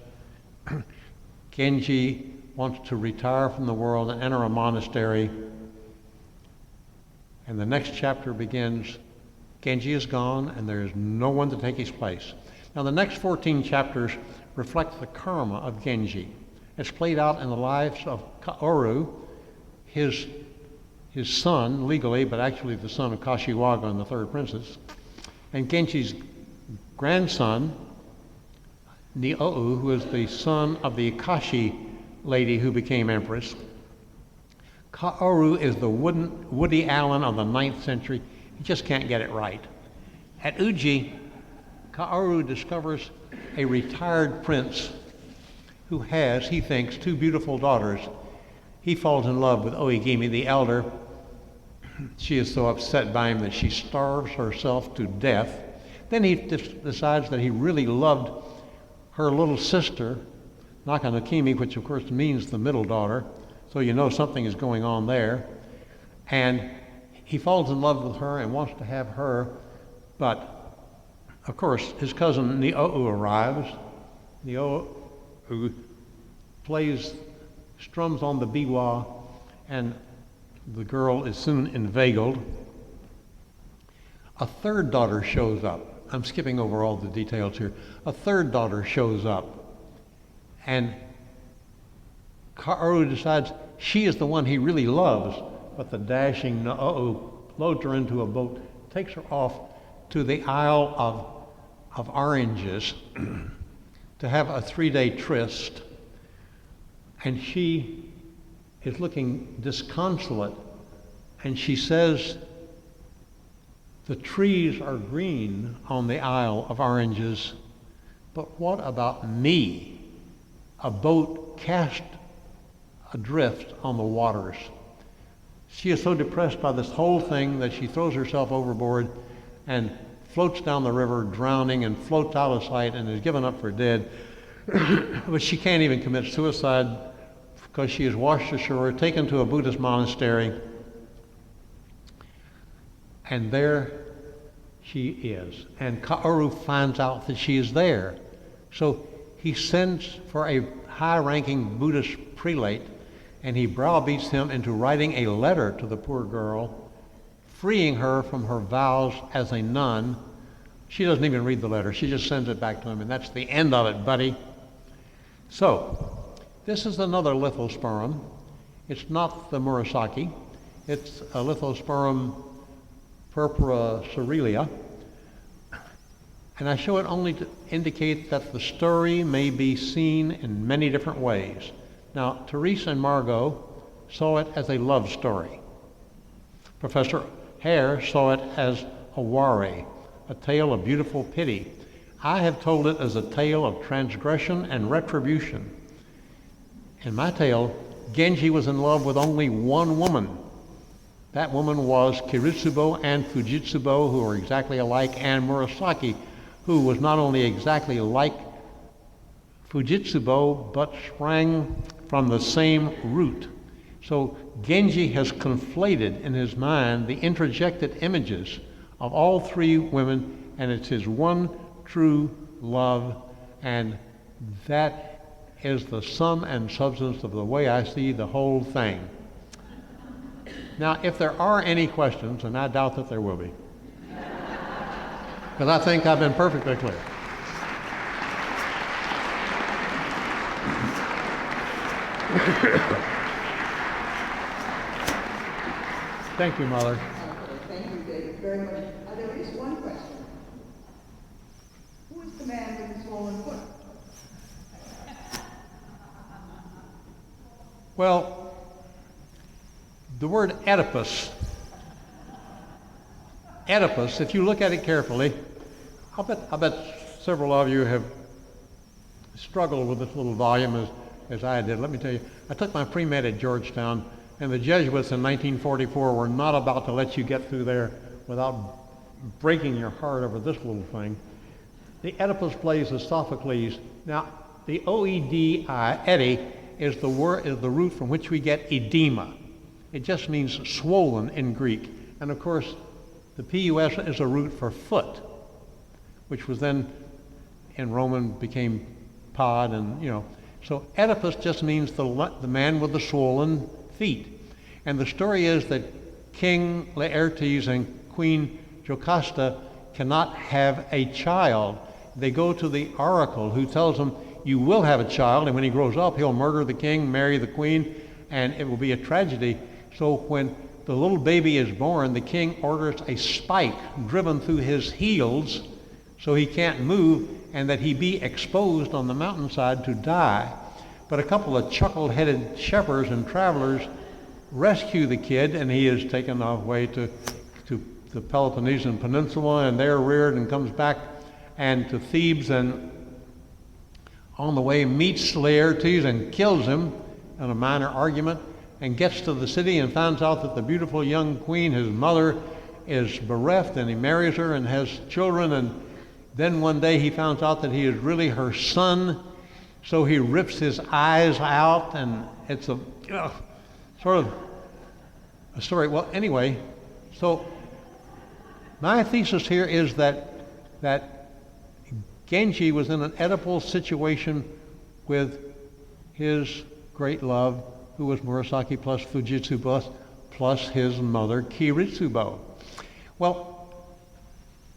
Genji wants to retire from the world and enter a monastery. And the next chapter begins. Genji is gone and there is no one to take his place. Now the next 14 chapters reflect the karma of Genji. It's played out in the lives of Kaoru, his son, legally, but actually the son of Kashiwagi and the third princess, and Genji's grandson, Niou, who is the son of the Akashi lady who became empress. Kaoru is the Woody Allen of the 9th century. He just can't get it right. At Uji, Kaoru discovers a retired prince who has, he thinks, 2 beautiful daughters. He falls in love with Oigimi, the elder. She is so upset by him that she starves herself to death. Then he decides that he really loved her little sister, Nakanokimi, which of course means the middle daughter, so you know something is going on there. And he falls in love with her and wants to have her, but of course his cousin Niou arrives. Niou strums on the biwa, and the girl is soon inveigled. A third daughter shows up. I'm skipping over all the details here. A third daughter shows up, and Kaoru decides she is the one he really loves, but the dashing Niou loads her into a boat, takes her off to the Isle of Oranges to have a 3-day tryst, and she is looking disconsolate, and she says, the trees are green on the Isle of Oranges, but what about me, a boat cast adrift on the waters? She is so depressed by this whole thing that she throws herself overboard and floats down the river, drowning, and floats out of sight and is given up for dead. But she can't even commit suicide because she is washed ashore, taken to a Buddhist monastery, and there she is. And Kaoru finds out that she is there. So he sends for a high-ranking Buddhist prelate, and he browbeats him into writing a letter to the poor girl, freeing her from her vows as a nun. She doesn't even read the letter. She just sends it back to him, and that's the end of it, buddy. So, this is another lithosporum. It's not the Murasaki. It's a lithosporum purpura cerealia. And I show it only to indicate that the story may be seen in many different ways. Now, Therese and Margot saw it as a love story. Professor Hare saw it as a wari, a tale of beautiful pity. I have told it as a tale of transgression and retribution. In my tale, Genji was in love with only one woman. That woman was Kiritsubo and Fujitsubo, who are exactly alike, and Murasaki, who was not only exactly like Fujitsubo, but sprang from the same root. So Genji has conflated in his mind the interjected images of all three women, and it's his one true love, and that is the sum and substance of the way I see the whole thing. Now, if there are any questions, and I doubt that there will be, because I think I've been perfectly clear. Thank you, Mother. Okay, thank you, David, very much. There is one question. Who is the man with the swollen foot? Well, the word Oedipus, if you look at it carefully, I bet several of you have struggled with this little volume as I did. Let me tell you, I took my pre-med at Georgetown, and the Jesuits in 1944 were not about to let you get through there without breaking your heart over this little thing. The Oedipus plays of Sophocles. Now, the O-E-D-I, Edi, is the root from which we get edema. It just means swollen in Greek. And of course, the P-U-S is a root for foot, which was then in Roman became pod, and So Oedipus just means the man with the swollen feet. And the story is that King Laertes and Queen Jocasta cannot have a child. They go to the oracle, who tells them, you will have a child, and when he grows up, he'll murder the king, marry the queen, and it will be a tragedy. So when the little baby is born, the king orders a spike driven through his heels so he can't move, and that he be exposed on the mountainside to die. But a couple of chuckle-headed shepherds and travelers rescue the kid, and he is taken away to the Peloponnesian Peninsula, and there reared and comes back and to Thebes, and on the way meets Laertes and kills him in a minor argument, and gets to the city and finds out that the beautiful young queen, his mother, is bereft, and he marries her and has children, and then one day he finds out that he is really her son, so he rips his eyes out, and it's a sort of a story. Well, anyway, so my thesis here is that Genji was in an Oedipal situation with his great love, who was Murasaki plus Fujitsubo plus his mother Kiritsubo. Well,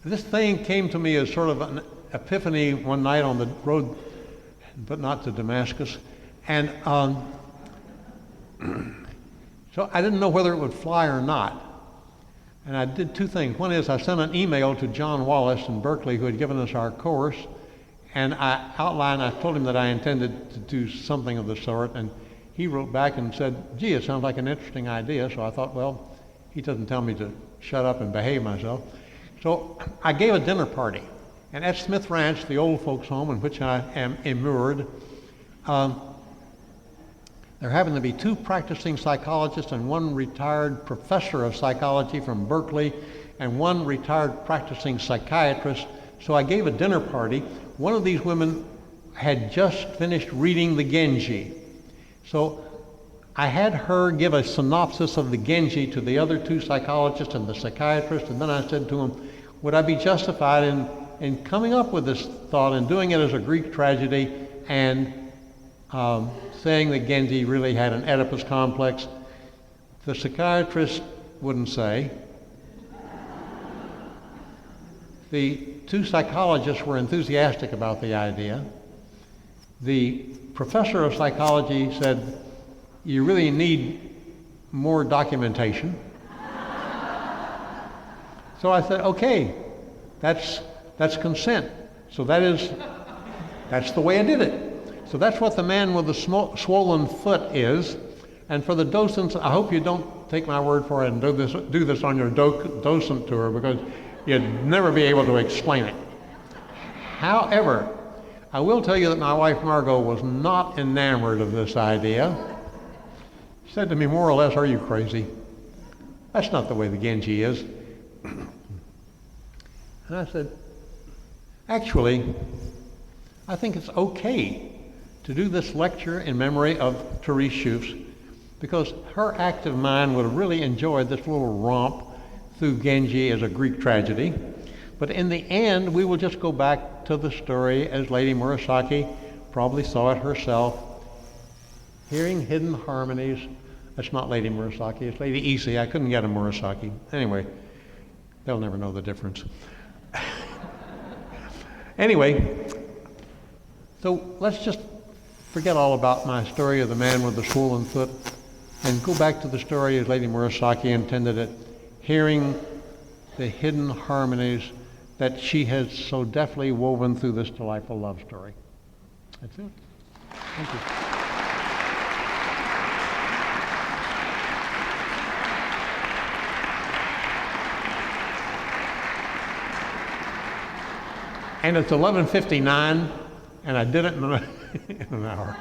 this thing came to me as sort of an epiphany one night on the road, but not to Damascus, and so I didn't know whether it would fly or not. And I did two things. One is I sent an email to John Wallace in Berkeley, who had given us our course, and I told him that I intended to do something of the sort, and he wrote back and said, gee, it sounds like an interesting idea. So I thought, well, he doesn't tell me to shut up and behave myself. So I gave a dinner party, and at Smith Ranch, the old folks' home in which I am immured, there happened to be two practicing psychologists and one retired professor of psychology from Berkeley and one retired practicing psychiatrist. So I gave a dinner party. One of these women had just finished reading the Genji. So I had her give a synopsis of the Genji to the other two psychologists and the psychiatrist, and then I said to them, would I be justified in coming up with this thought and doing it as a Greek tragedy and saying that Genji really had an Oedipus complex? The psychiatrist wouldn't say. The two psychologists were enthusiastic about the idea. The professor of psychology said, you really need more documentation. So I said, okay, that's consent. So that's the way I did it. So that's what the man with the swollen foot is. And for the docents, I hope you don't take my word for it and do this on your docent tour, because you'd never be able to explain it. However, I will tell you that my wife Margot was not enamored of this idea. She said to me more or less, are you crazy? That's not the way the Genji is. And I said, Actually, I think it's okay to do this lecture in memory of Therese Schoofs, because her active mind would have really enjoyed this little romp through Genji as a Greek tragedy. But in the end, we will just go back to the story as Lady Murasaki probably saw it herself, hearing hidden harmonies. That's not Lady Murasaki, it's Lady Issei. I couldn't get a Murasaki. Anyway, they'll never know the difference. Anyway, so let's just forget all about my story of the man with the swollen foot and go back to the story as Lady Murasaki intended it, hearing the hidden harmonies that she has so deftly woven through this delightful love story. That's it. Thank you. And it's 11:59, and I did it in an hour.